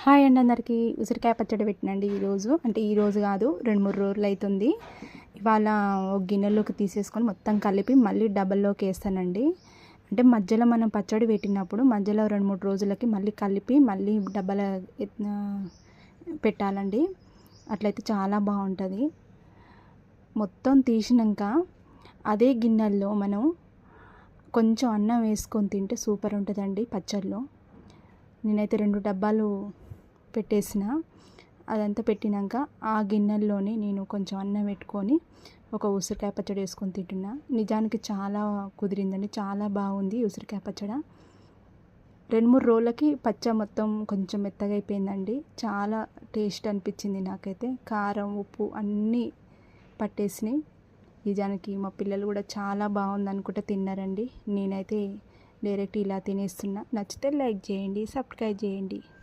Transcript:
Hi అండి అందరికీ. ఉసిరికాయ పచ్చడి పెట్టినండి ఈరోజు. అంటే ఈరోజు కాదు, 2-3 రోజులు అవుతుంది. ఇవాళ ఒక గిన్నెలోకి తీసేసుకొని మొత్తం కలిపి మళ్ళీ డబ్బాలోకి వేస్తానండి. అంటే మధ్యలో మనం పచ్చడి పెట్టినప్పుడు మధ్యలో 2-3 రోజులకి మళ్ళీ కలిపి మళ్ళీ డబ్బాలో పెట్టాలండి. అట్లయితే చాలా బాగుంటుంది. మొత్తం తీసినాక అదే గిన్నెల్లో మనం కొంచెం అన్నం వేసుకొని తింటే సూపర్ ఉంటుందండి పచ్చడిలో. నేనైతే 2 డబ్బాలు పెట్టేసిన. అదంతా పెట్టినాక ఆ గిన్నెల్లోనే నేను కొంచెం అన్నం పెట్టుకొని ఒక ఉసిరికాయ పచ్చడి వేసుకొని తింటున్నా. నిజానికి చాలా కుదిరిందండి, చాలా బాగుంది ఉసిరికాయ పచ్చడి. 2-3 రోజులకి పచ్చ మొత్తం కొంచెం మెత్తగా అయిపోయిందండి. చాలా టేస్ట్ అనిపించింది నాకైతే. కారం, ఉప్పు అన్నీ పట్టేసినాయి. నిజానికి మా పిల్లలు కూడా చాలా బాగుంది అనుకుంటే తిన్నారండి. నేనైతే డైరెక్ట్ ఇలా తినేస్తున్నా. నచ్చితే లైక్ చేయండి, సబ్స్క్రైబ్ చేయండి.